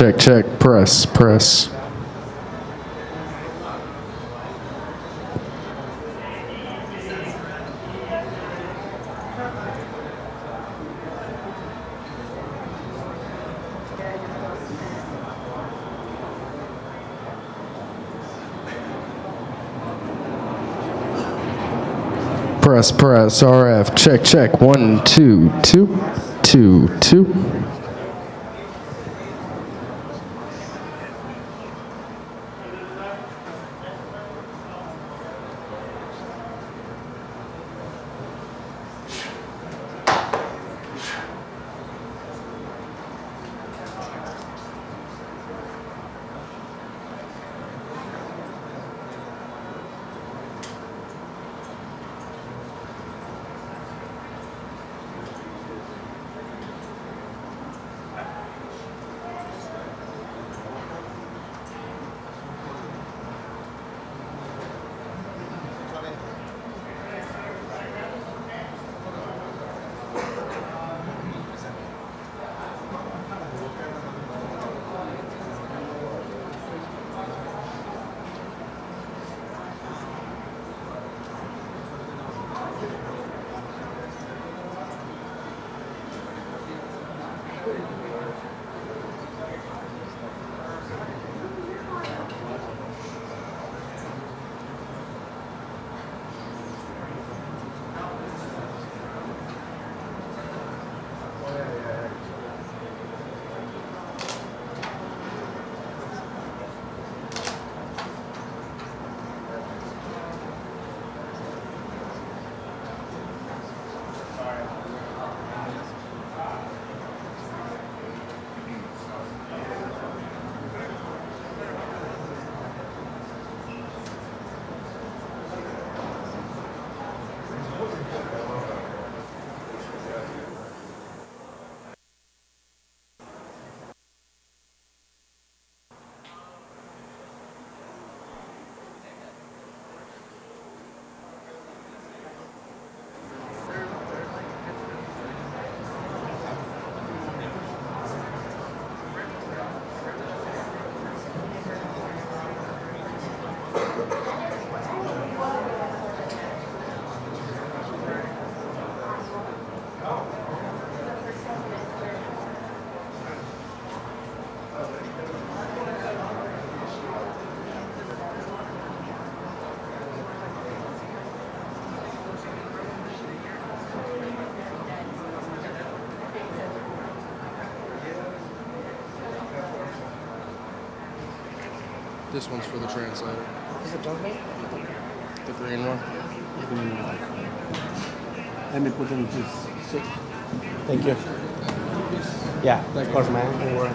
check, check. Press, press. Press, press, RF, check, check, 1, 2, 2, 2, 2. This one's for the translator. Is it translator? The green one. Let me put in this. Thank you. Yeah, of course, man. Don't worry.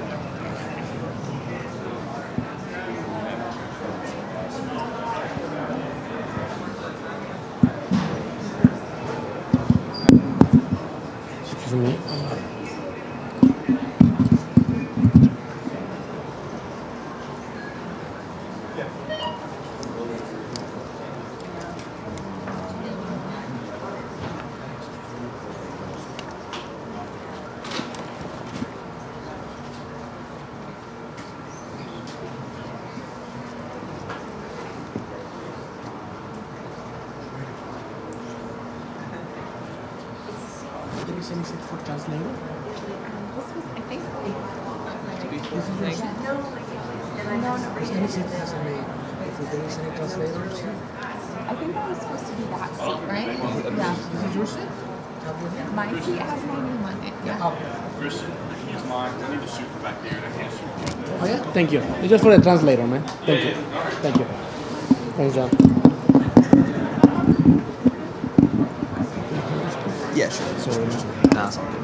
Excuse me. Anything for translator? This was, I think, Is it yours? no. Is anything if there is any translators? I think that was supposed to be that seat, right? Yeah. Is it your seat? My seat has my name on it. Yeah. Christian, use mine. I need to shoot from back here. I can't shoot. Oh yeah? Thank you. It's just for the translator, man. Thank you. Thank you. Thanks, John. Yeah, sure. Sorry. Nah, it's all good.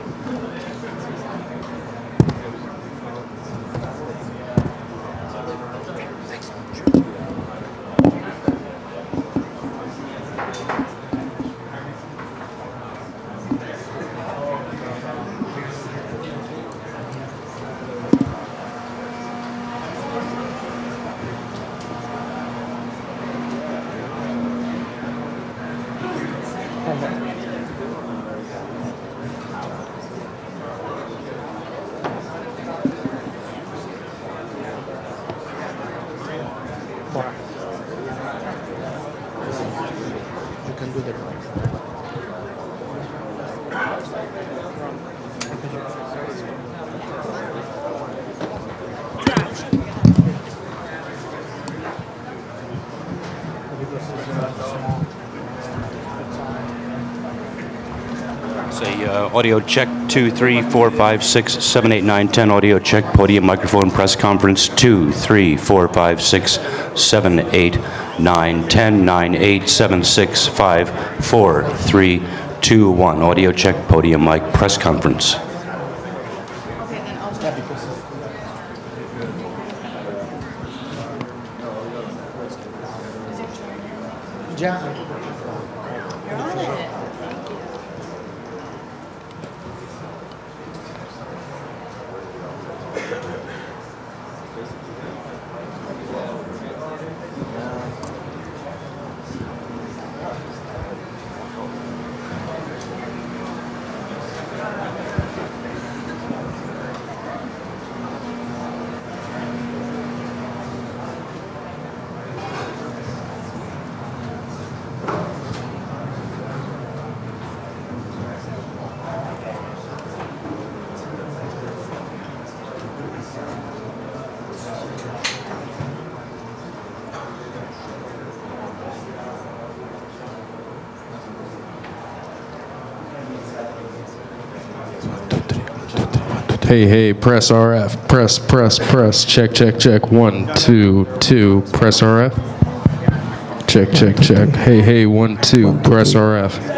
Audio check 2, 3, 4, 5, 6, 7, 8, 9, 10. Audio check. Podium, microphone, press conference 2, 3, 4, 5, 6, 7, 8, 9, 10, 9, 8, 7, 6, 5, 4, 3, 2, 1. Audio check. Podium, mic, press conference. Ya. You're on it. Hey, hey, press RF. Press. Check. 1, 2, 2. Press RF. Check. Hey, 1, 2. Press RF.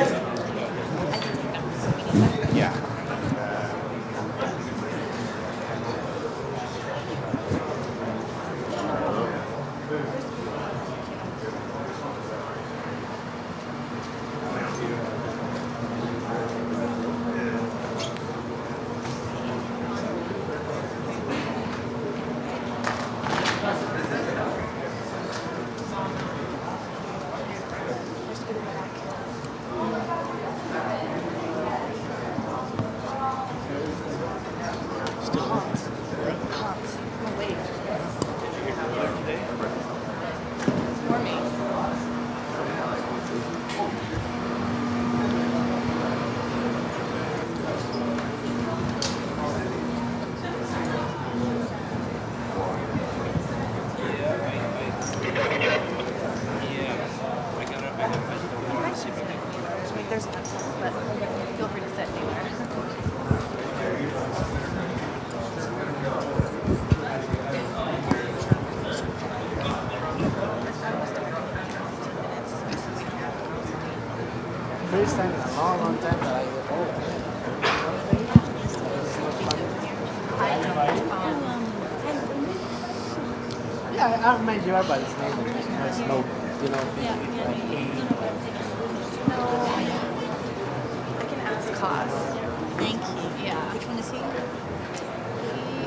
There's one, but feel free to sit anywhere. First time in a long time that I get Yeah, I remind you about his name, it's no, you know, No, I can ask Cos. Thank you. Yeah. Which one is he?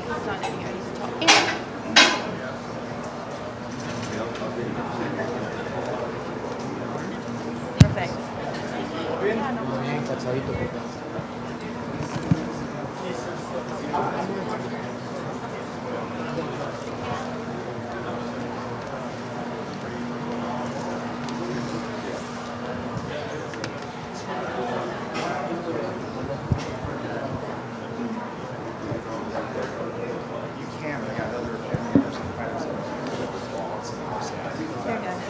He's not in here. He's talking. Perfect. Yeah, no problem. Bien, cachadito, They're good. I got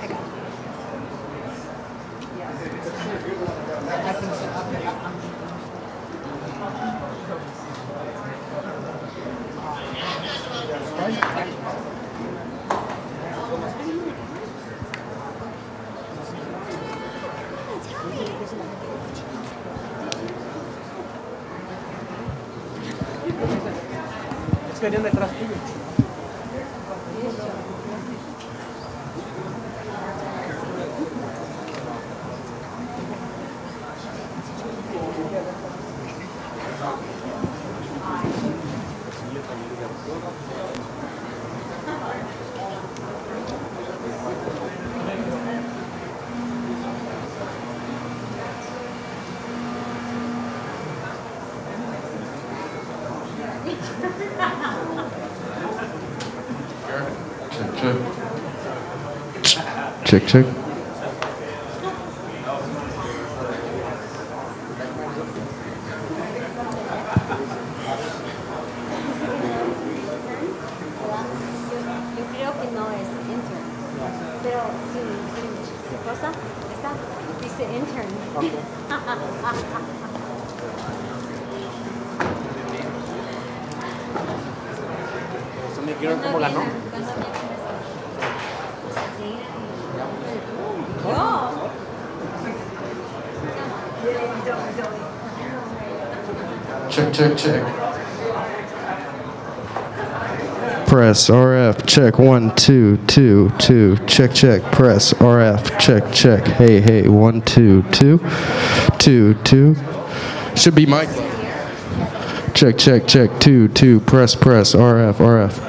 Es que viene detrás tuyo. Check. Yo creo que no es intern. Pero su cosa, esta, dice intern. quiero ver cómo ganó. Check, check, check. Press RF, check 1 2 2 2. Check, check. Press RF, check, check. Hey, hey, 1 2 2 2 2. Should be mic. Check, check, check. 2 2. Press RF, RF.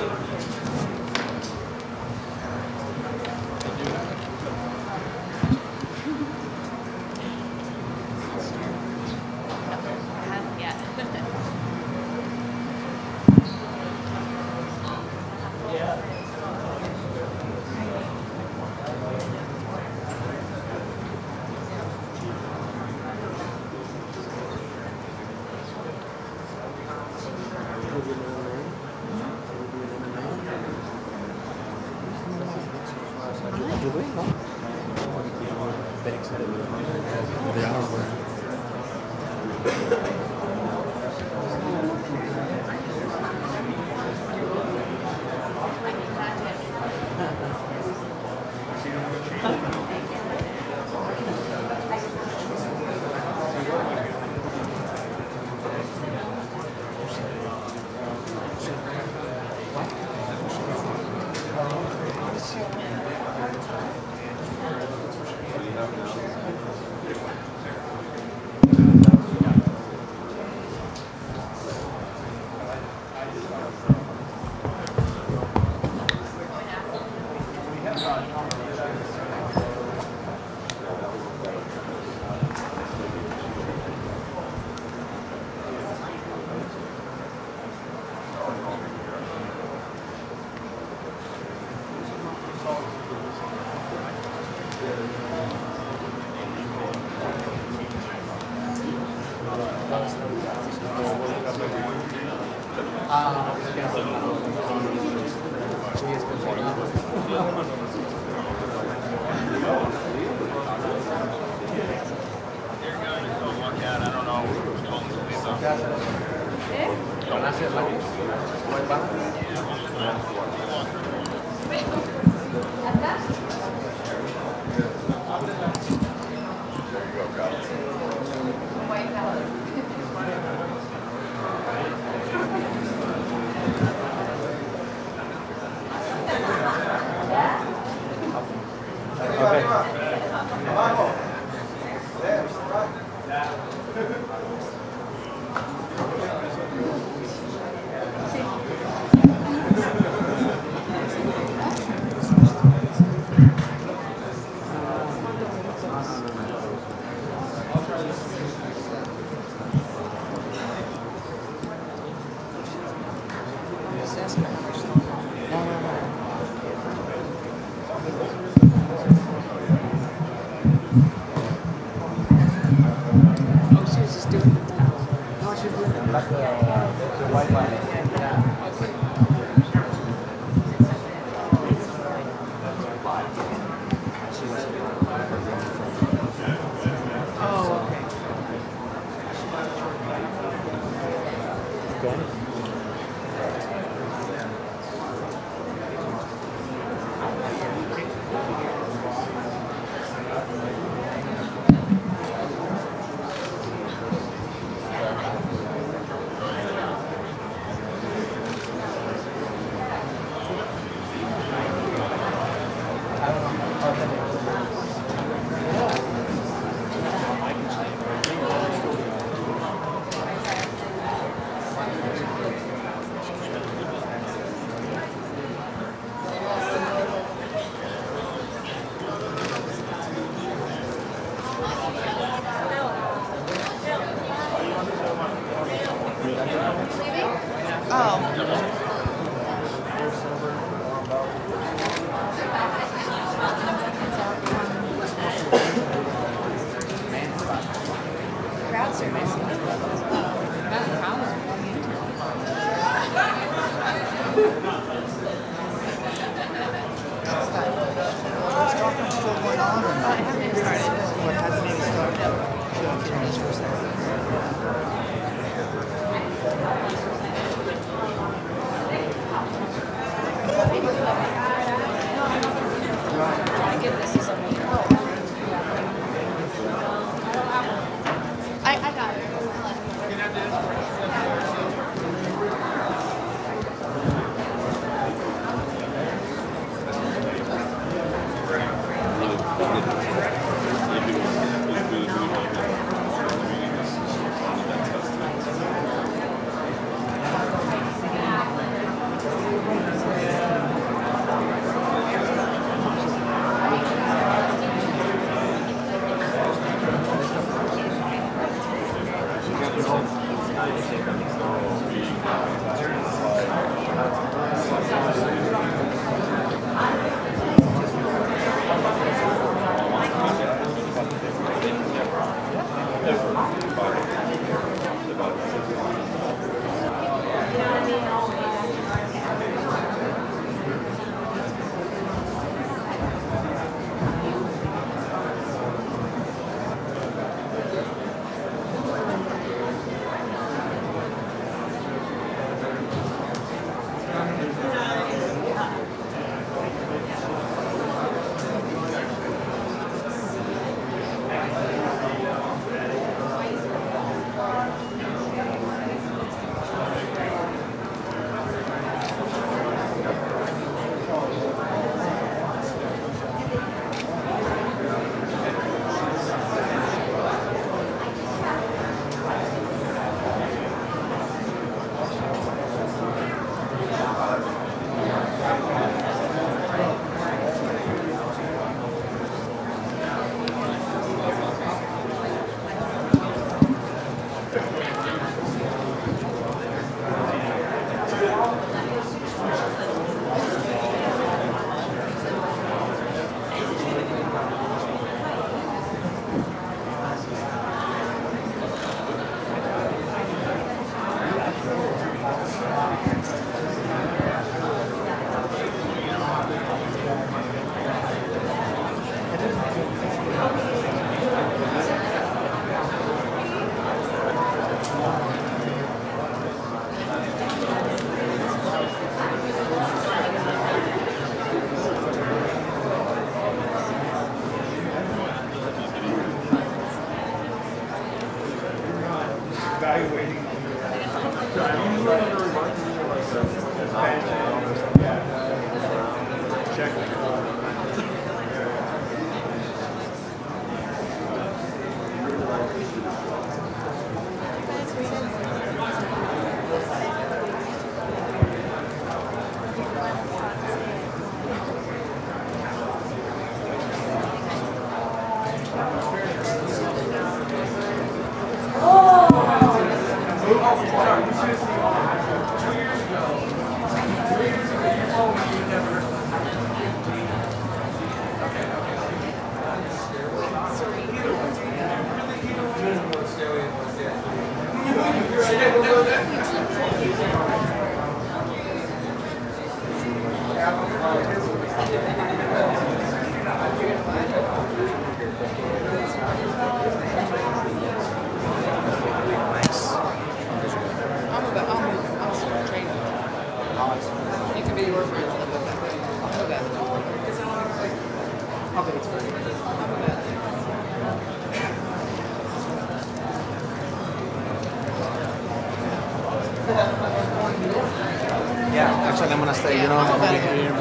Yeah, actually I'm gonna stay, you know, I'm gonna be here.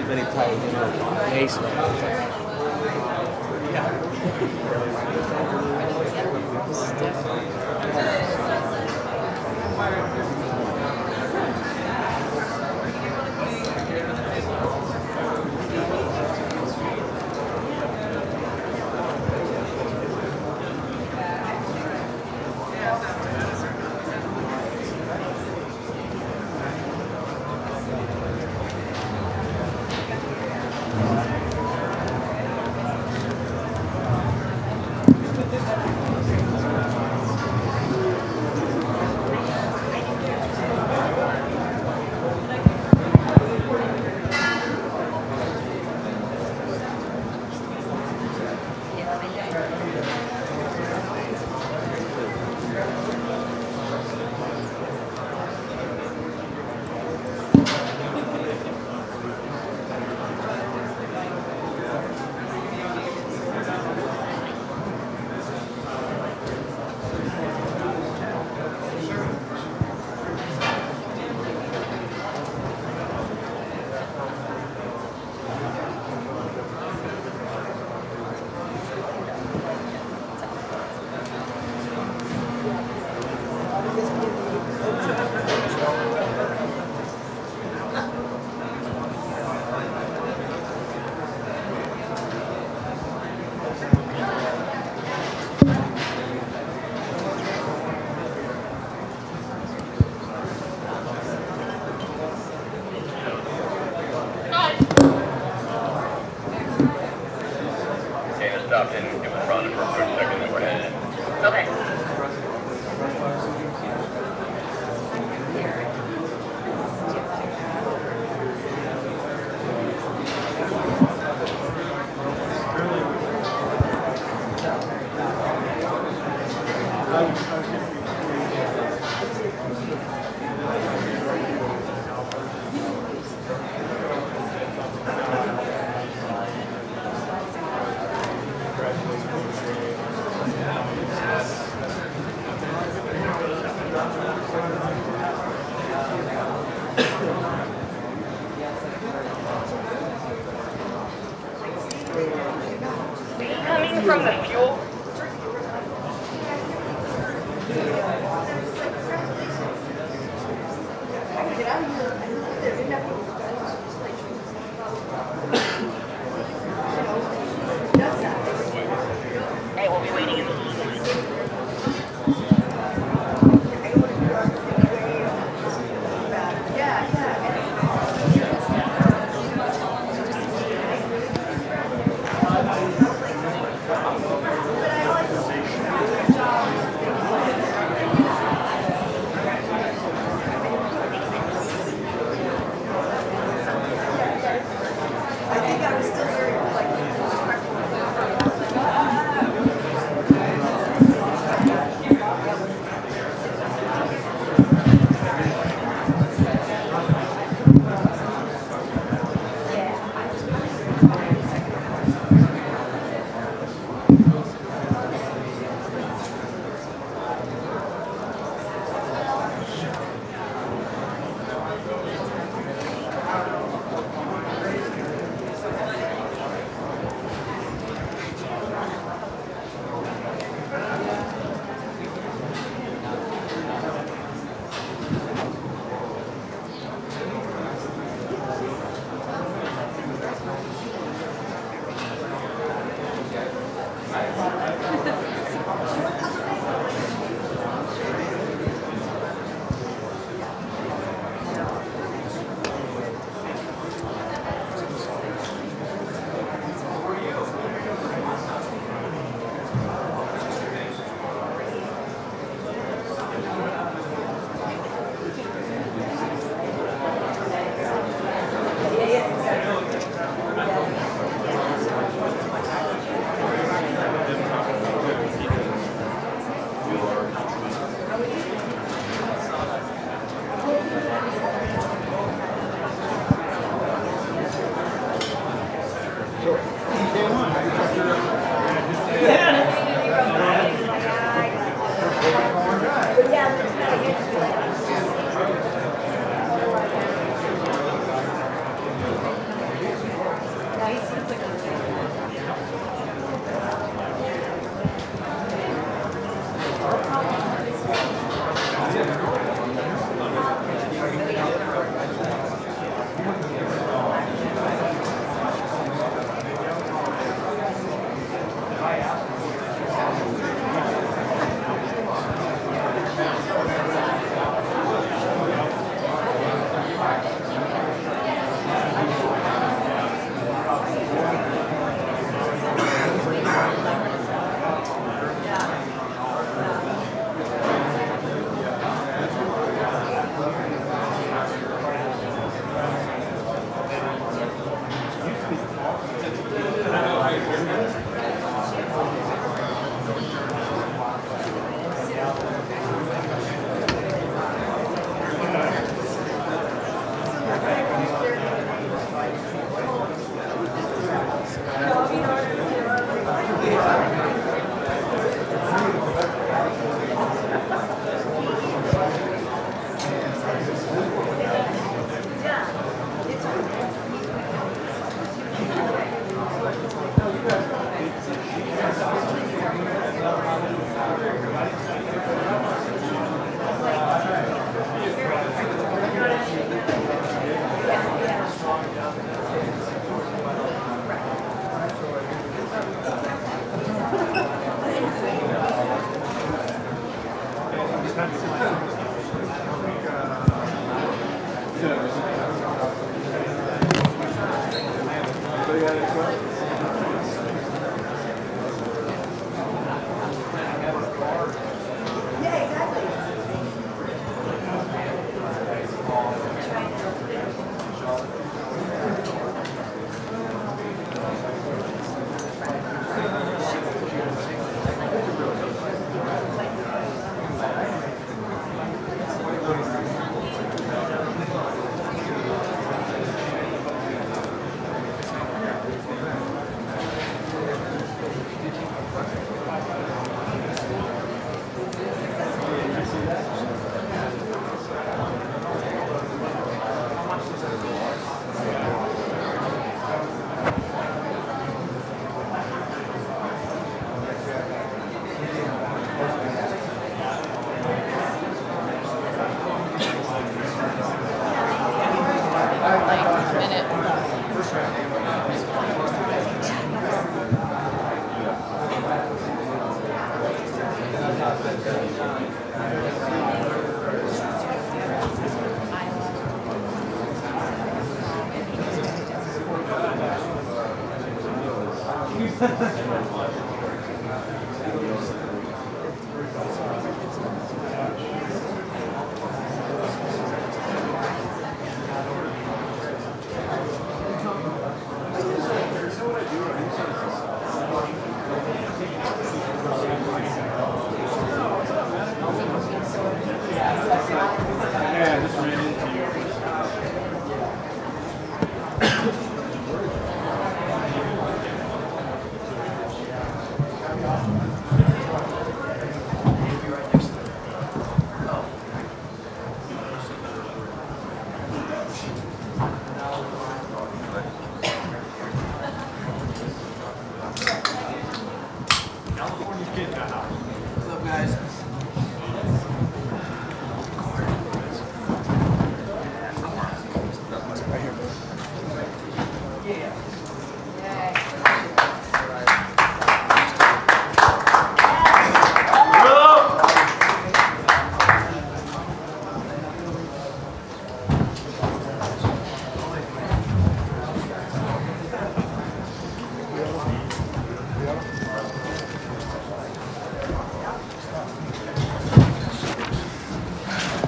Very tight, you know, ace. from the fuel? Hey, we'll be waiting in the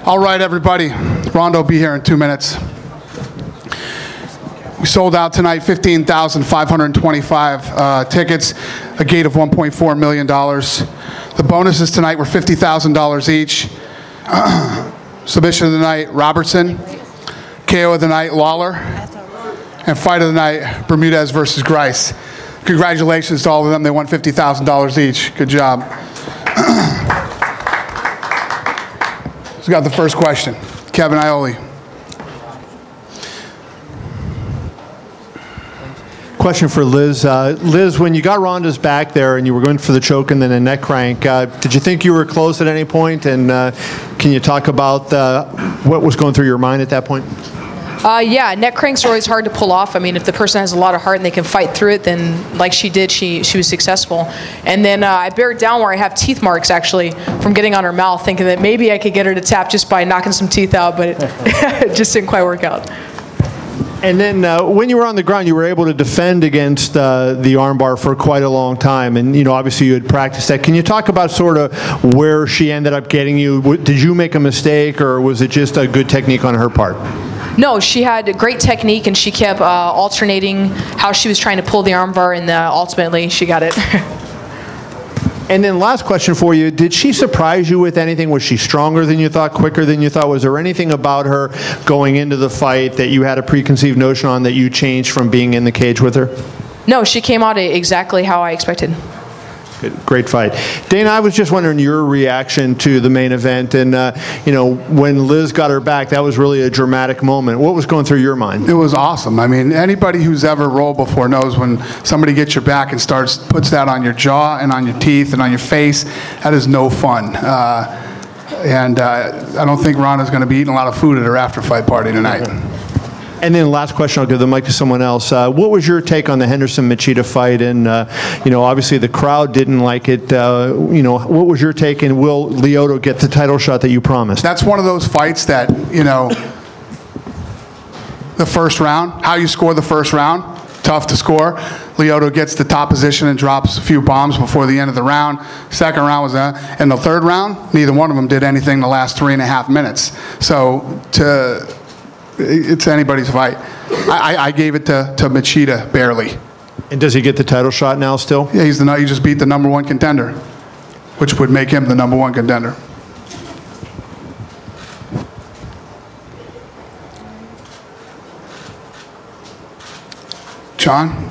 All right, everybody. Rondo will be here in 2 minutes. We sold out tonight 15,525 tickets, a gate of $1.4 million. The bonuses tonight were $50,000 each. Submission of the night, Robertson. KO of the night, Lawler. And fight of the night, Bermudez versus Grice. Congratulations to all of them. They won $50,000 each. Good job. We got the first question. Kevin Ioli. Question for Liz. Liz, when you got Ronda's back there and you were going for the choke and then a neck crank, did you think you were close at any point? And can you talk about what was going through your mind at that point? Yeah, neck cranks are always hard to pull off. I mean, if the person has a lot of heart and they can fight through it, then like she did, she was successful. And then I bear it down where I have teeth marks, actually, from getting on her mouth, thinking that maybe I could get her to tap just by knocking some teeth out, but it just didn't quite work out. And then when you were on the ground, you were able to defend against the armbar for quite a long time. And, you know, obviously you had practiced that. Can you talk about sort of where she ended up getting you? Did you make a mistake, or was it just a good technique on her part? No, she had great technique, and she kept alternating how she was trying to pull the armbar, and ultimately she got it. And then last question for you, did she surprise you with anything? Was she stronger than you thought, quicker than you thought? Was there anything about her going into the fight that you had a preconceived notion on that you changed from being in the cage with her? No, she came out exactly how I expected. Good. Great fight. Dana, I was just wondering your reaction to the main event. And, you know, when Liz got her back, that was really a dramatic moment. What was going through your mind? It was awesome. I mean, anybody who's ever rolled before knows when somebody gets your back and puts that on your jaw and on your teeth and on your face, that is no fun. I don't think Ronda's going to be eating a lot of food at her after-fight party tonight. And then last question, I'll give the mic to someone else. What was your take on the Henderson-Machida fight? And, you know, obviously the crowd didn't like it. You know, what was your take, and will Lyoto get the title shot that you promised? That's one of those fights that, you know, the first round, how you score the first round, tough to score. Lyoto gets the top position and drops a few bombs before the end of the round. Second round was in the third round, neither one of them did anything the last 3.5 minutes. So it's anybody's fight. I gave it to Machida barely. And does he get the title shot now still? Yeah, he just beat the #1 contender, which would make him the #1 contender. John?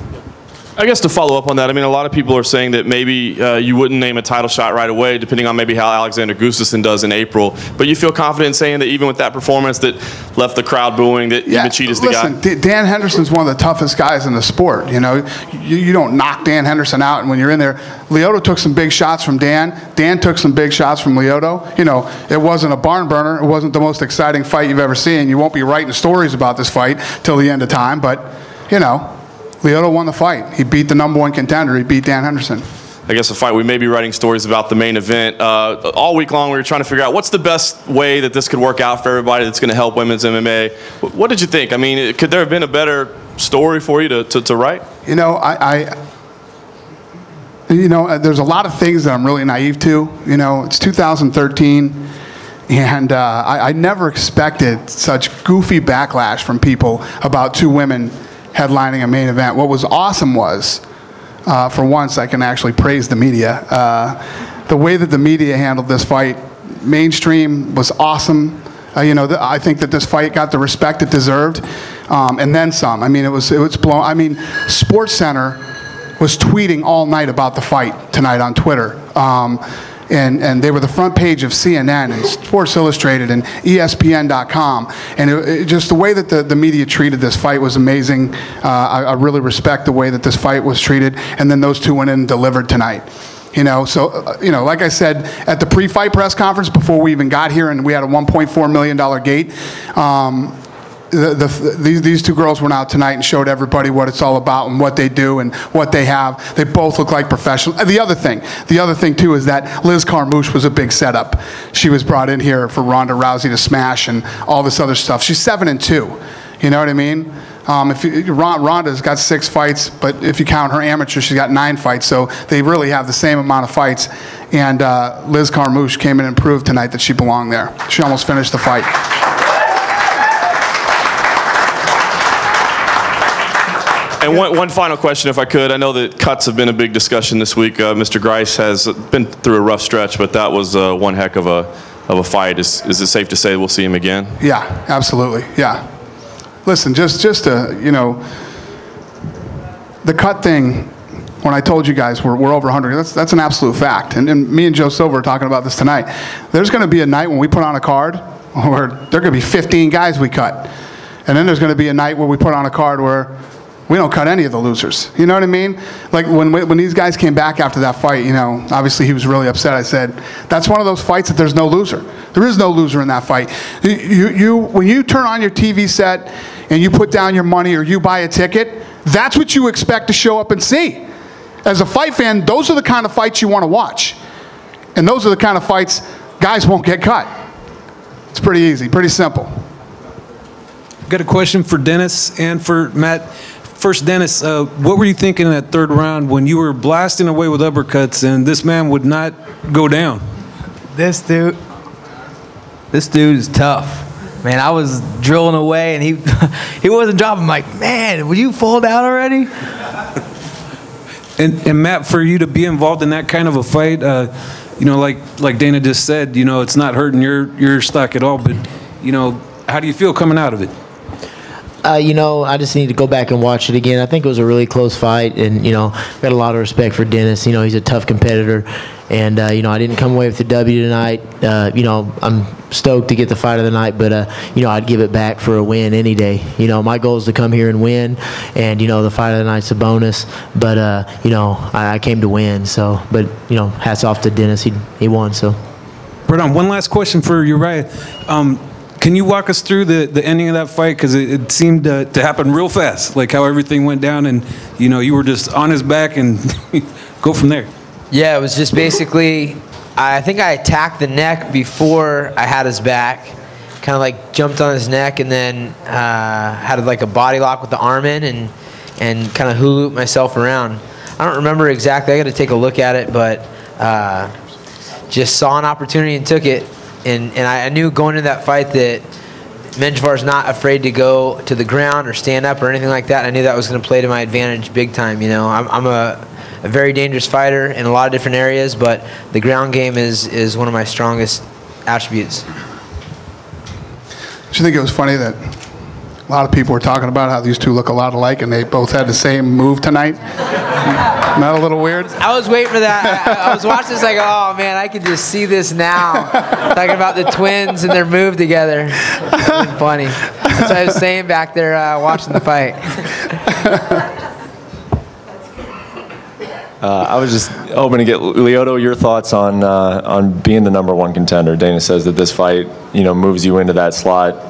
I guess to follow up on that, I mean, a lot of people are saying that maybe you wouldn't name a title shot right away, depending on maybe how Alexander Gustafsson does in April. But you feel confident saying that even with that performance that left the crowd booing, that Machida's the guy? Listen, Dan Henderson's one of the toughest guys in the sport. You know, you don't knock Dan Henderson out, and when you're in there, Lyoto took some big shots from Dan. Dan took some big shots from Lyoto. You know, it wasn't a barn burner. It wasn't the most exciting fight you've ever seen. You won't be writing stories about this fight till the end of time, but, you know, Lyoto won the fight. He beat the #1 contender. He beat Dan Henderson. I guess a fight we may be writing stories about the main event. All week long we were trying to figure out what's the best way that this could work out for everybody that's going to help women's MMA. What did you think? I mean, could there have been a better story for you to write? You know, You know, there's a lot of things that I'm really naive to. You know, it's 2013, and I never expected such goofy backlash from people about two women headlining a main event. What was awesome was, for once, I can actually praise the media. The way that the media handled this fight, mainstream, was awesome. You know, I think that this fight got the respect it deserved, and then some. I mean, it was blown. I mean, SportsCenter was tweeting all night about the fight tonight on Twitter. And they were the front page of CNN and Sports Illustrated and ESPN.com. And just the way that the media treated this fight was amazing. I really respect the way that this fight was treated. And then those two went in and delivered tonight. You know, so, you know, like I said, at the pre-fight press conference before we even got here and we had a $1.4 million gate, these two girls went out tonight and showed everybody what it's all about and what they do and what they have. They both look like professionals. The other thing too is that Liz Carmouche was a big setup. She was brought in here for Ronda Rousey to smash and all this other stuff. She's 7-2. You know what I mean? Ronda's got 6 fights, but if you count her amateur, she's got 9 fights. So they really have the same amount of fights. And Liz Carmouche came in and proved tonight that she belonged there. She almost finished the fight. And one final question, if I could. I know that cuts have been a big discussion this week. Mr. Grice has been through a rough stretch, but that was one heck of a fight. Is it safe to say we'll see him again? Yeah, absolutely. Yeah. Listen, just you know, the cut thing. When I told you guys we're over 100, that's an absolute fact. And me and Joe Silver are talking about this tonight. There's going to be a night when we put on a card where there are going to be 15 guys we cut, and then there's going to be a night where we put on a card where we don't cut any of the losers. You know what I mean? Like when these guys came back after that fight, you know, obviously he was really upset. I said, that's one of those fights that there's no loser. There is no loser in that fight. When you turn on your TV set and you put down your money or you buy a ticket, that's what you expect to show up and see. As a fight fan, those are the kind of fights you want to watch. And those are the kind of fights guys won't get cut. It's pretty easy, pretty simple. Got a question for Dennis and for Matt. First, Dennis, what were you thinking in that third round when you were blasting away with uppercuts and this man would not go down? This dude is tough. Man, I was drilling away and he wasn't dropping. I'm like, man, would you fall down already? And Matt, for you to be involved in that kind of a fight, you know, like Dana just said, you know, it's not hurting your stock at all, but, you know, how do you feel coming out of it? You know, I just need to go back and watch it again. I think it was a really close fight, and, you know, got a lot of respect for Dennis. You know, he's a tough competitor, and, you know, I didn't come away with the W tonight. You know, I'm stoked to get the fight of the night, but, you know, I'd give it back for a win any day. You know, my goal is to come here and win, and, you know, the fight of the night's a bonus, but, you know, I came to win, so, but, you know, hats off to Dennis. He won, so. Right on. One last question for Uriah. Can you walk us through the ending of that fight? Because it seemed to happen real fast, like how everything went down and, you know, you were just on his back and go from there. Yeah, it was just basically, I think I attacked the neck before I had his back, kind of like jumped on his neck and then had like a body lock with the arm in and kind of hula-looped myself around. I don't remember exactly. I got to take a look at it, but just saw an opportunity and took it. And I knew going into that fight that Menjivar's not afraid to go to the ground or stand up or anything like that. I knew that was going to play to my advantage big time. You know, I'm a very dangerous fighter in a lot of different areas, but the ground game is one of my strongest attributes. Do you think it was funny that a lot of people were talking about how these two look a lot alike and they both had the same move tonight? Not a little weird? I was waiting for that. I was watching this like, oh man, I can just see this now. Talking about the twins and their move together. It's funny. That's what I was saying back there watching the fight. I was just hoping to get Lyoto your thoughts on being the #1 contender. Dana says that this fight, you know, moves you into that slot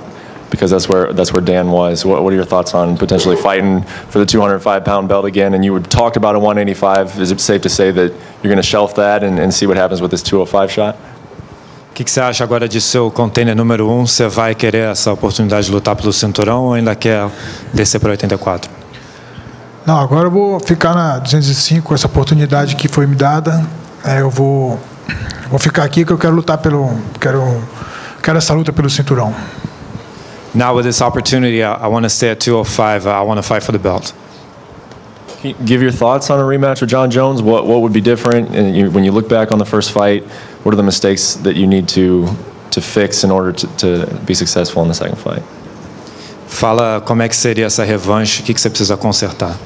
because that's where Dan was. What are your thoughts on potentially fighting for the 205-pound belt again? And you would talked about a 185. Is it safe to say that you're going to shelf that and see what happens with this 205 shot? O que você acha agora de ser o contender #1? Você vai querer essa oportunidade de lutar pelo cinturão ou ainda quer descer para 84? Não, agora eu vou ficar na 205, essa oportunidade que foi me dada. Eu vou ficar aqui que eu quero lutar quero essa luta pelo cinturão. Now with this opportunity, I want to stay at 205. I want to fight for the belt. Can you give your thoughts on a rematch with John Jones? What would be different? And when you look back on the first fight, what are the mistakes that you need to fix in order to be successful in the second fight? Fala como é que seria essa revanche, o que você precisa consertar?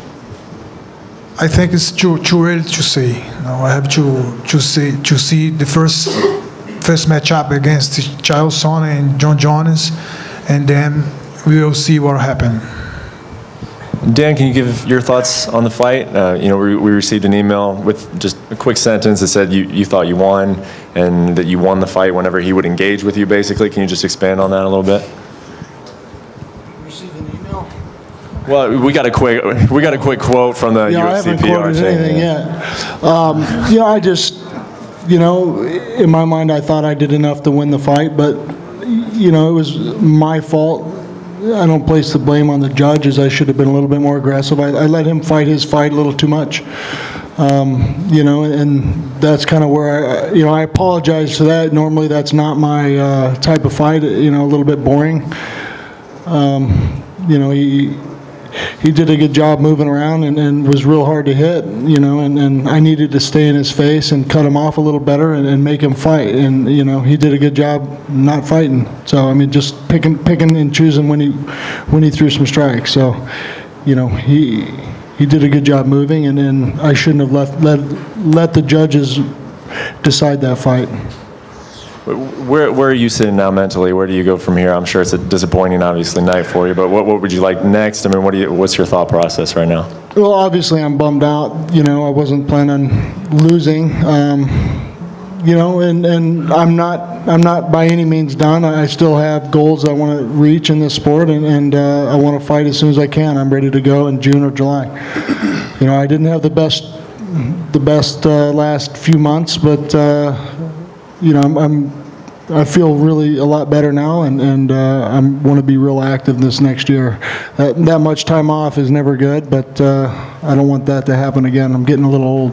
I think it's too early to say. No, I have to see the first matchup against Chael Sonnen and John Jones, and then we will see what happened. Dan, can you give your thoughts on the fight? We received an email with just a quick sentence that said you thought you won and that you won the fight whenever he would engage with you, basically. Can you just expand on that a little bit? Received an email? Well, we got a quick quote from the UFC PR. I haven't quoted anything yet. I just, in my mind, I thought I did enough to win the fight, but it was my fault. I don't place the blame on the judges. I should have been a little bit more aggressive. I let him fight his fight a little too much, and that's kind of where I apologize for that. Normally, that's not my type of fight. A little bit boring. He did a good job moving around and was real hard to hit, and I needed to stay in his face and cut him off a little better and make him fight. And, he did a good job not fighting. So, just picking and choosing when he threw some strikes. So, he did a good job moving, and I shouldn't have let the judges decide that fight. Where are you sitting now mentally? Where do you go from here? I'm sure it's a disappointing, obviously, night for you, but what would you like next? What's your thought process right now? Well, obviously, I'm bummed out. I wasn't planning on losing. And I'm not by any means done. I still have goals I want to reach in this sport, and I want to fight as soon as I can. I'm ready to go in June or July. I didn't have the best last few months, but I feel really a lot better now, and I want to be real active this next year. That much time off is never good, but I don't want that to happen again. I'm getting a little old.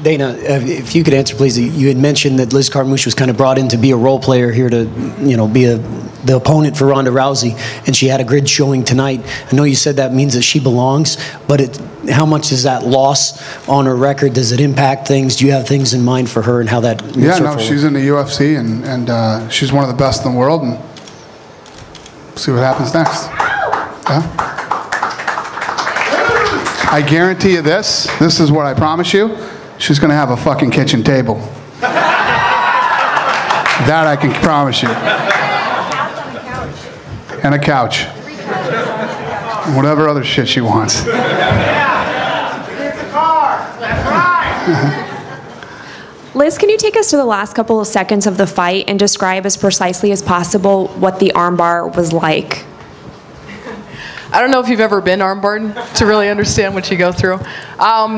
Dana, if you could answer, please. You had mentioned that Liz Carmouche was kind of brought in to be a role player here to, be the opponent for Ronda Rousey, and she had a grid showing tonight. I know you said that means that she belongs, but how much does that loss on her record, does it impact things? Do you have things in mind for her and how that moves her forward? She's in the UFC, and she's one of the best in the world, and see what happens next. Yeah? I guarantee you this is what I promise you. She's going to have a fucking kitchen table. That I can promise you. And a couch. And whatever other shit she wants. Liz, can you take us to the last couple of seconds of the fight and describe as precisely as possible what the armbar was like? I don't know if you've ever been armbarred to really understand what you go through.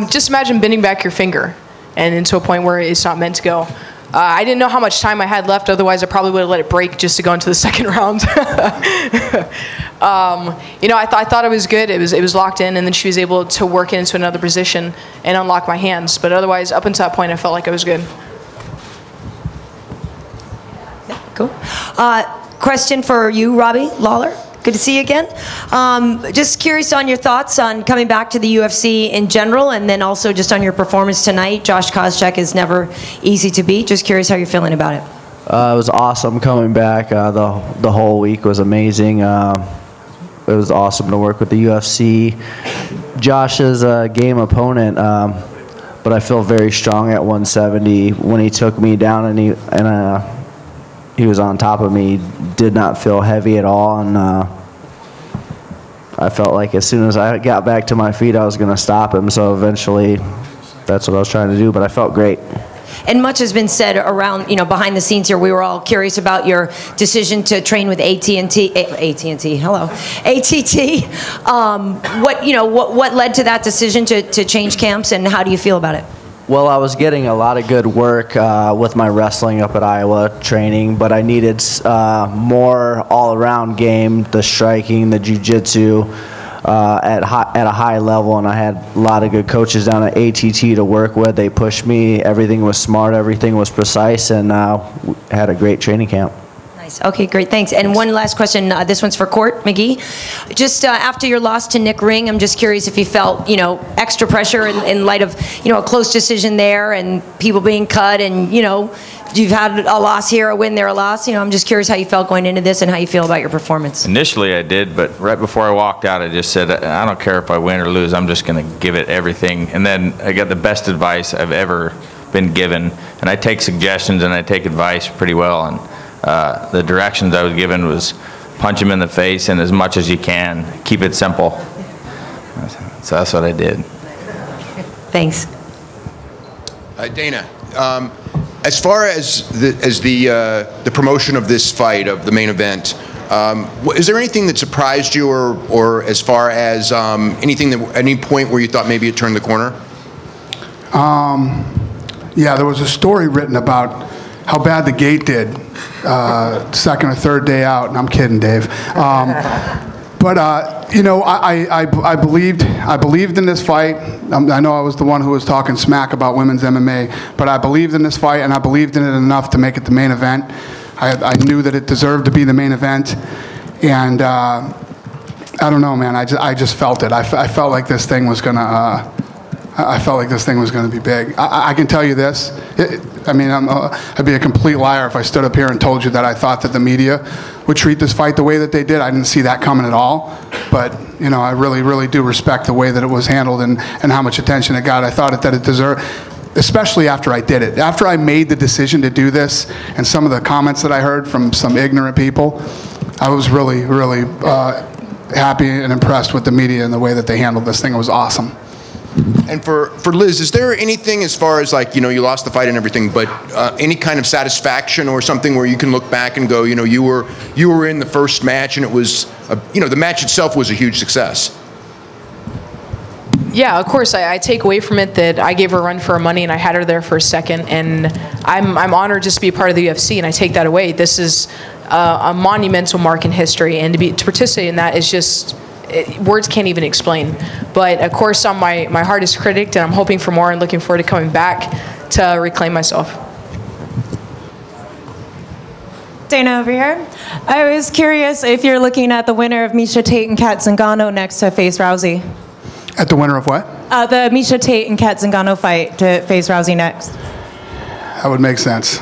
Just imagine bending back your finger and into a point where it's not meant to go. I didn't know how much time I had left, otherwise I probably would have let it break just to go into the second round. I thought it was good. It was locked in, and then she was able to work it into another position and unlock my hands. But otherwise, up until that point, I felt like I was good. Cool. Question for you, Robbie Lawler. Good to see you again. Just curious on your thoughts on coming back to the UFC in general, and then also just on your performance tonight. Josh Koscheck is never easy to beat. Just curious how you're feeling about it. It was awesome coming back. The whole week was amazing. It was awesome to work with the UFC. Josh is a game opponent, but I feel very strong at 170. When he took me down and he was on top of me, did not feel heavy at all, and I felt like as soon as I got back to my feet, I was going to stop him. So eventually, that's what I was trying to do. But I felt great. And much has been said around, behind the scenes here. We were all curious about your decision to train with AT&T. Hello, ATT. What led to that decision to change camps, and how do you feel about it? Well, I was getting a lot of good work with my wrestling up at Iowa training, but I needed more all-around game, the striking, the jiu-jitsu at a high level, and I had a lot of good coaches down at ATT to work with. They pushed me. Everything was smart. Everything was precise, and we had a great training camp. Nice. Okay, great. Thanks. And one last question. This one's for Court McGee. Just after your loss to Nick Ring, I'm just curious if you felt, extra pressure in light of, a close decision there and people being cut, and you've had a loss here, a win there, a loss. I'm just curious how you felt going into this and how you feel about your performance. Initially, I did, but right before I walked out, I just said, I don't care if I win or lose. I'm just going to give it everything. And then I got the best advice I've ever been given, and I take suggestions and I take advice pretty well. And the directions I was given was punch him in the face and as much as you can. Keep it simple. So that's what I did. Thanks. Dana, as far as the promotion of this fight, of the main event, is there anything that surprised you, or as far as anything that, any point where you thought maybe it turned the corner? Yeah, there was a story written about how bad the gate did second or third day out, and I'm kidding, Dave. But I believed in this fight. I know I was the one who was talking smack about women's MMA, but I believed in this fight, and I believed in it enough to make it the main event. I knew that it deserved to be the main event, and I don't know, man. I just felt it. I felt like this thing was gonna. I felt like this thing was going to be big. I can tell you this. I'd be a complete liar if I stood up here and told you that I thought that the media would treat this fight the way that they did. I didn't see that coming at all. But, I really, really do respect the way that it was handled and how much attention it got. I thought that it deserved, especially after I did it. After I made the decision to do this, and some of the comments that I heard from some ignorant people, I was really, really happy and impressed with the media and the way that they handled this thing. It was awesome. And for Liz, is there anything as far as you lost the fight and everything, but any kind of satisfaction or something where you can look back and go, you were in the first match and it was, the match itself was a huge success? Yeah, of course. I take away from it that I gave her a run for her money and I had her there for a second, and I'm honored just to be a part of the UFC, and I take that away. This is a monumental mark in history, and to participate in that is just. Words can't even explain. But of course, I'm my hardest critic, and I'm hoping for more and looking forward to coming back to reclaim myself. Dana over here. I was curious if you're looking at the winner of H.E.A.T and Kat Zingano next to face Rousey. At the winner of what? The H.E.A.T and Kat Zingano fight to face Rousey next. That would make sense.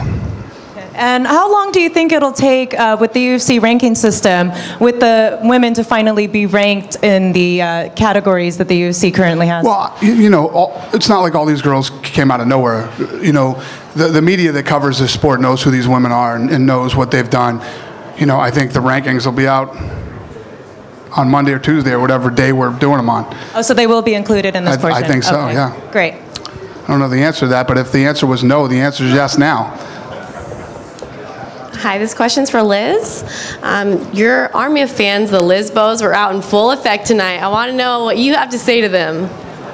And how long do you think it'll take with the UFC ranking system with the women to finally be ranked in the categories that the UFC currently has? Well, it's not like all these girls came out of nowhere. The media that covers this sport knows who these women are and knows what they've done. I think the rankings will be out on Monday or Tuesday or whatever day we're doing them on. Oh, so they will be included in this portion? I think so, okay. Yeah. Great. I don't know the answer to that, but if the answer was no, the answer is yes now. Hi, this question's for Liz. Your army of fans, the Lizbos, were out in full effect tonight. I want to know what you have to say to them.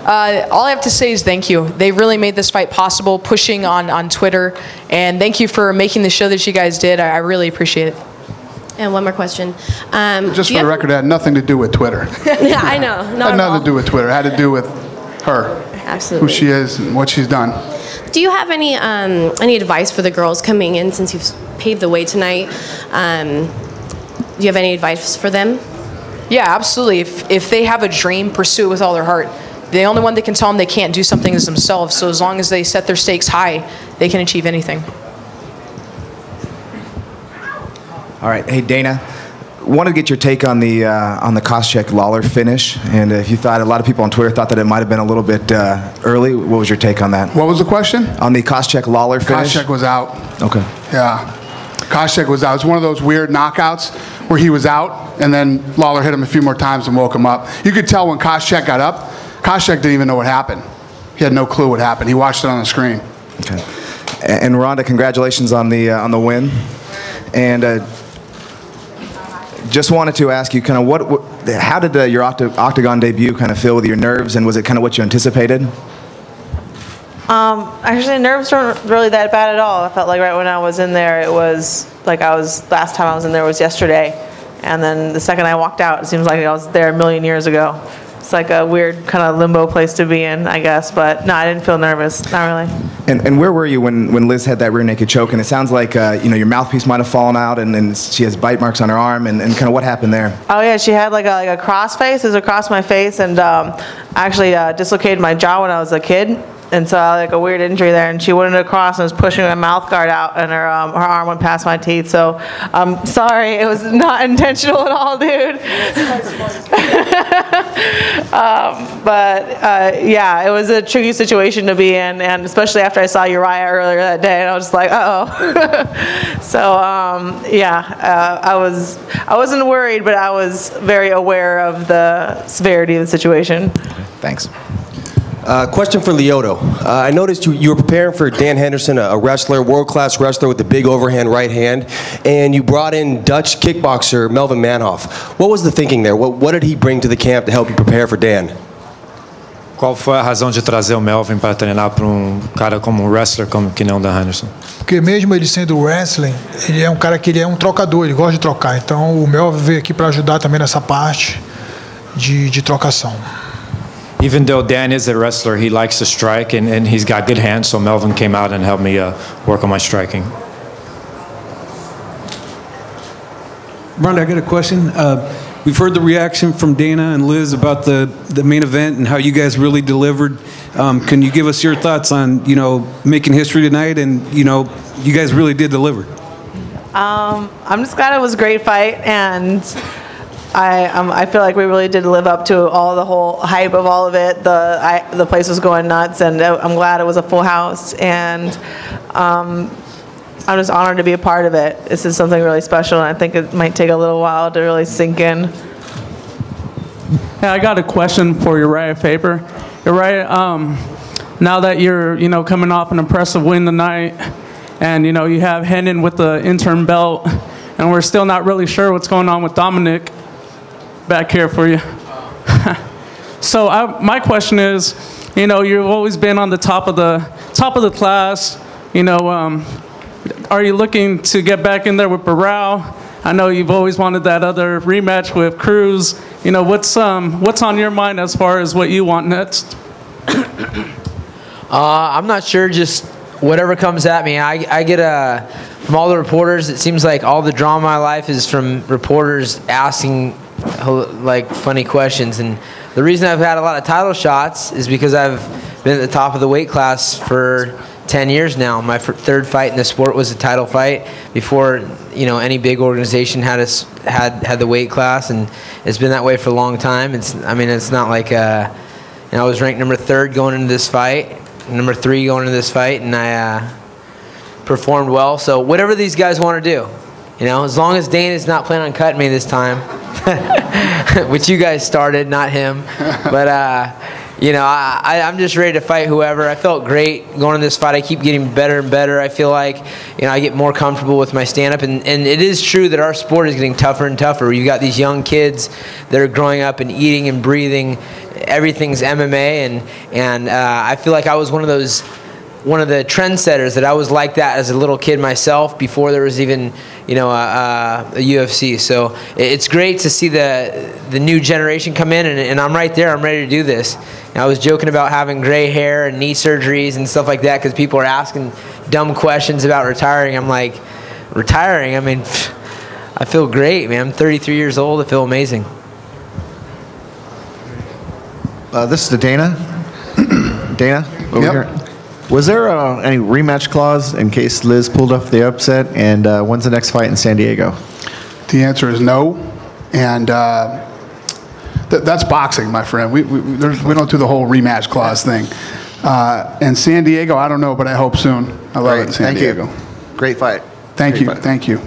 All I have to say is thank you. They really made this fight possible, pushing on Twitter, and thank you for making the show that you guys did. I really appreciate it. And one more question. Just for the record, it had nothing to do with Twitter. Yeah, I know. It had nothing to do with Twitter. It had to do with her. Absolutely. Who she is and what she's done. Do you have any advice for the girls coming in, since you've paved the way tonight? Do you have any advice for them? Yeah, absolutely. If they have a dream, pursue it with all their heart. The only one that can tell them they can't do something is themselves. So as long as they set their stakes high, they can achieve anything. All right, hey Dana, wanted to get your take on the Koscheck-Lawler finish, and if you thought, a lot of people on Twitter thought that it might have been a little bit early. What was your take on that? What was the question? On the Koscheck-Lawler finish. Koscheck was out. Okay. Yeah, Koscheck was out. It was one of those weird knockouts where he was out, and then Lawler hit him a few more times and woke him up. You could tell when Koscheck got up, Koscheck didn't even know what happened. He had no clue what happened. He watched it on the screen. Okay. And Rhonda, congratulations on the win. And just wanted to ask you, kind of how did your octagon debut kind of feel with your nerves, and was it kind of what you anticipated? Actually, nerves weren't really that bad at all. I felt like right when I was in there, it was like last time I was in there was yesterday. And then the second I walked out, it seems like I was there a million years ago. It's like a weird kind of limbo place to be in, I guess. But no, I didn't feel nervous, not really. And where were you when Liz had that rear naked choke? And it sounds like your mouthpiece might have fallen out, and she has bite marks on her arm. And kind of what happened there? Oh yeah, she had like a cross face. It was across my face, and I actually dislocated my jaw when I was a kid. And so I had like a weird injury there, and she went across and was pushing my mouth guard out, and her arm went past my teeth. So I'm sorry, it was not intentional at all, dude. Yeah, it was a tricky situation to be in, and especially after I saw Uriah earlier that day, and I was just like, uh-oh. So I wasn't worried, but I was very aware of the severity of the situation. Thanks. Question for Lyoto. I noticed you were preparing for Dan Henderson, a wrestler, world-class wrestler with the big overhand right hand, and you brought in Dutch kickboxer Melvin Manhoff. What was the thinking there? What did he bring to the camp to help you prepare for Dan? Qual foi a razão de trazer o Melvin para treinar para cara como um wrestler como que nem o Dan Henderson? Porque mesmo ele sendo wrestling, ele é um cara que ele é um trocador, ele gosta de trocar. Então o Melvin veio aqui para ajudar também nessa parte de trocação. Even though Dan is a wrestler, he likes to strike, and he's got good hands, so Melvin came out and helped me work on my striking. Ronda, I got a question. We've heard the reaction from Dana and Liz about the main event and how you guys really delivered. Can you give us your thoughts on, making history tonight, and, you guys really did deliver? I'm just glad it was a great fight, and I feel like we really did live up to the whole hype of all of it. The place was going nuts, and I'm glad it was a full house, and I'm just honored to be a part of it. This is something really special, and I think it might take a little while to really sink in. Hey, I got a question for Uriah Faber. Uriah, now that you're coming off an impressive win tonight, and you have Henin with the interim belt, and we're still not really sure what's going on with Dominic. Back here for you. So my question is, you've always been on the top of the class. Are you looking to get back in there with Barao? I know you've always wanted that other rematch with Cruz. What's on your mind as far as what you want next? I'm not sure. Just whatever comes at me. I get from all the reporters. It seems like all the drama in my life is from reporters asking like funny questions, and the reason I've had a lot of title shots is because I've been at the top of the weight class for 10 years now. My third fight in the sport was a title fight before any big organization had the weight class, and it's been that way for a long time. It's not like I was ranked number 3rd going into this fight, number 3 going into this fight, and I performed well. So whatever these guys want to do, as long as Dana's not planning on cutting me this time, which you guys started, not him. But, I'm just ready to fight whoever. I felt great going in this fight. I keep getting better and better. I feel like, I get more comfortable with my stand-up. And it is true that our sport is getting tougher and tougher. You've got these young kids that are growing up and eating and breathing. Everything's MMA. And I feel like I was one of the trendsetters, that I was like that as a little kid myself before there was even a UFC. So it's great to see the new generation come in, and I'm right there. I'm ready to do this. And I was joking about having gray hair and knee surgeries and stuff like that because people are asking dumb questions about retiring. I'm like, retiring? I feel great, man. I'm 33 years old. I feel amazing. This is to Dana. Dana, over here. Was there any rematch clause in case Liz pulled off the upset? And when's the next fight in San Diego? The answer is no. And that's boxing, my friend. We don't do the whole rematch clause thing. And San Diego, I don't know, but I hope soon. I love it in San Diego. Great fight. Thank you. Thank you.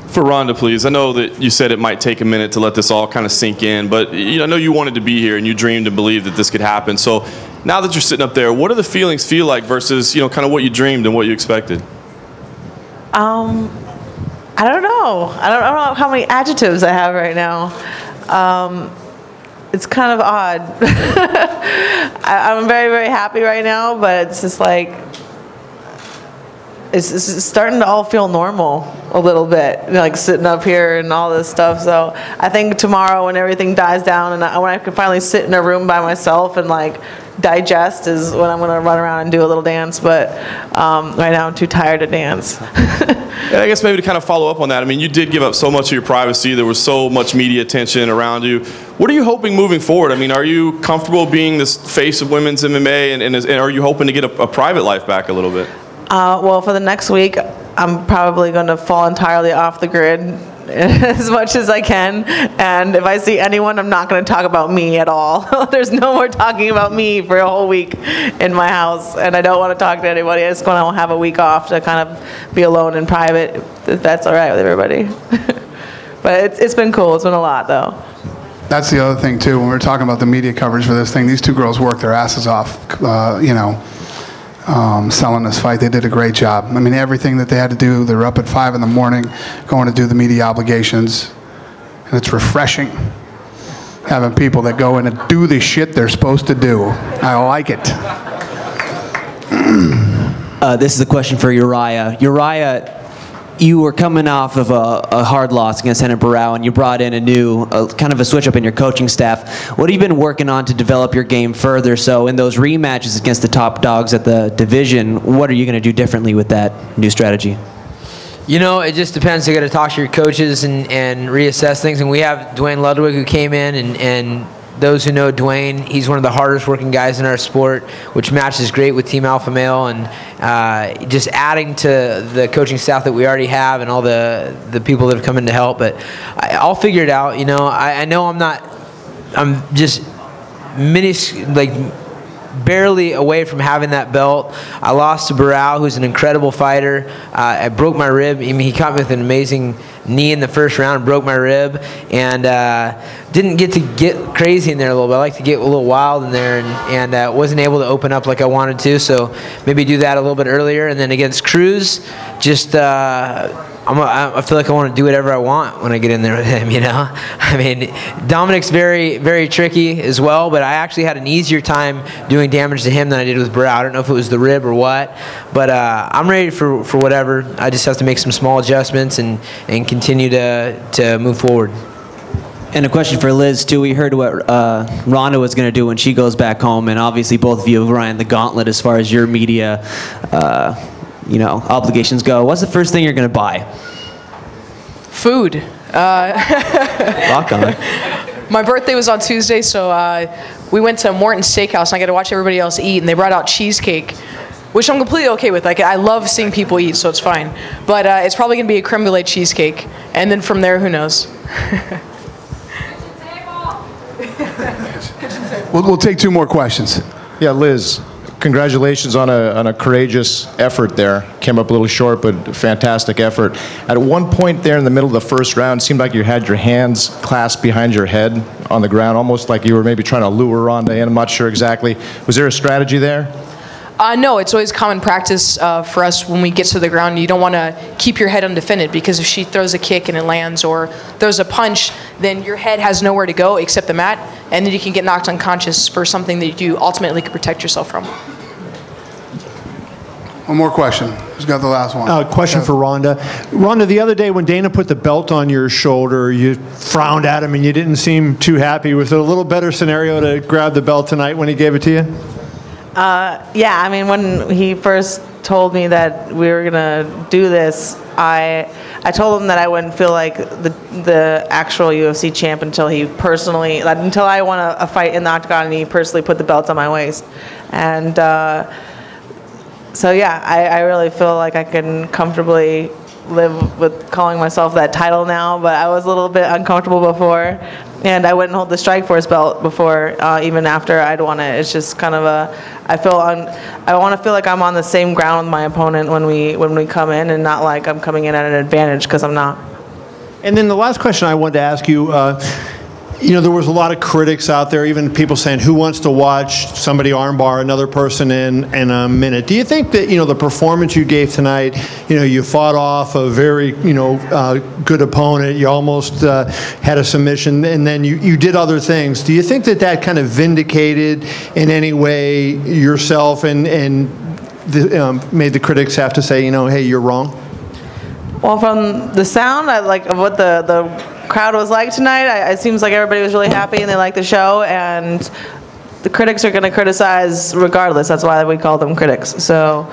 For Ronda, please. I know that you said it might take a minute to let this all kind of sink in, but I know you wanted to be here and you dreamed and believed that this could happen. So now that you're sitting up there, what do the feelings feel like versus, kind of what you dreamed and what you expected? I don't know. I don't know how many adjectives I have right now. it's kind of odd. I'm very, very happy right now, but it's just like, it's starting to all feel normal a little bit, like sitting up here and all this stuff. So I think tomorrow when everything dies down and when I can finally sit in a room by myself and like digest is when I'm gonna run around and do a little dance. But right now I'm too tired to dance. And I guess maybe to kind of follow up on that, I mean, you did give up so much of your privacy. There was so much media attention around you. What are you hoping moving forward? I mean, are you comfortable being this face of women's MMA, and are you hoping to get a private life back a little bit? Well, for the next week, I'm probably going to fall entirely off the grid as much as I can. And if I see anyone, I'm not going to talk about me at all. There's no more talking about me for a whole week in my house. And I don't want to talk to anybody. I just want to have a week off to kind of be alone in private, if that's all right with everybody. But it's been cool. It's been a lot, though. That's the other thing, too. When we're talking about the media coverage for this thing, these two girls worked their asses off, selling this fight. They did a great job. I mean, everything that they had to do, they were up at 5 in the morning going to do the media obligations. And it's refreshing having people that go in and do the shit they're supposed to do. I like it. This is a question for Uriah. Uriah, you were coming off of a hard loss against Renan Barao, and you brought in a new, kind of a switch up in your coaching staff. What have you been working on to develop your game further? So in those rematches against the top dogs at the division, what are you going to do differently with that new strategy? You know, it just depends. You got to talk to your coaches and reassess things. And we have Dwayne Ludwig who came in, and those who know Dwayne, he's one of the hardest working guys in our sport, which matches great with Team Alpha Male, and just adding to the coaching staff that we already have and all the people that have come in to help. But I'll figure it out. You know, I know I'm just barely away from having that belt. I lost to Barao, who's an incredible fighter. I broke my rib. I mean, he caught me with an amazing knee in the first round, broke my rib, and didn't get to get crazy in there a little bit. I like to get a little wild in there, and wasn't able to open up like I wanted to, so maybe do that a little bit earlier. And then against Cruz, just I feel like I want to do whatever I want when I get in there with him, you know? I mean, Dominic's very, very tricky as well, but I actually had an easier time doing damage to him than I did with Barao. I don't know if it was the rib or what, but I'm ready for whatever. I just have to make some small adjustments and continue to move forward. And a question for Liz, too. We heard what Ronda was going to do when she goes back home, and obviously both of you have run the gauntlet as far as your media obligations go. What's the first thing you're going to buy? Food. Rock on. My birthday was on Tuesday, so we went to Morton's Steakhouse, and I got to watch everybody else eat, and they brought out cheesecake, which I'm completely okay with. Like, I love seeing people eat, so it's fine. But it's probably going to be a creme brulee cheesecake, and then from there, who knows? We'll take 2 more questions. Yeah, Liz, congratulations on a courageous effort there. Came up a little short, but fantastic effort. At one point there in the middle of the first round, it seemed like you had your hands clasped behind your head on the ground, almost like you were maybe trying to lure Ronda in. I'm not sure exactly. Was there a strategy there? No, it's always common practice for us when we get to the ground. You don't want to keep your head undefended, because if she throws a kick and it lands, or throws a punch, then your head has nowhere to go except the mat, and then you can get knocked unconscious for something that you ultimately could protect yourself from. One more question. Who's got the last one? Question for Ronda. Ronda, the other day when Dana put the belt on your shoulder, you frowned at him and you didn't seem too happy. Was it a little better scenario to grab the belt tonight when he gave it to you? Yeah, I mean, when he first told me that we were gonna do this, I told him that I wouldn't feel like the actual UFC champ until I won a fight in the octagon and he personally put the belt on my waist. And so yeah, I really feel like I can comfortably live with calling myself that title now, but I was a little bit uncomfortable before, and I wouldn't hold the Strikeforce belt before, even after I'd won it. It's just kind of I want to feel like I'm on the same ground with my opponent when we come in, and not like I'm coming in at an advantage, because I'm not. And then the last question I wanted to ask you, there was a lot of critics out there, even people saying, who wants to watch somebody armbar another person in a minute? Do you think that, the performance you gave tonight, you fought off a very, good opponent, you almost had a submission, and then you did other things. Do you think that that kind of vindicated in any way yourself and made the critics have to say, hey, you're wrong? Well, from the sound, of what the crowd was like tonight, it seems like everybody was really happy and they liked the show, and the critics are going to criticize regardless. That's why we call them critics. So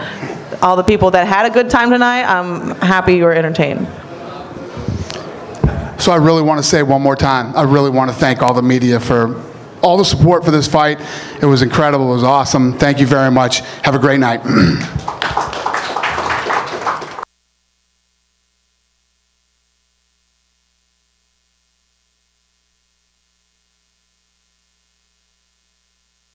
all the people that had a good time tonight, I'm happy you were entertained. So I really want to say one more time, I really want to thank all the media for all the support for this fight. It was incredible. It was awesome. Thank you very much. Have a great night.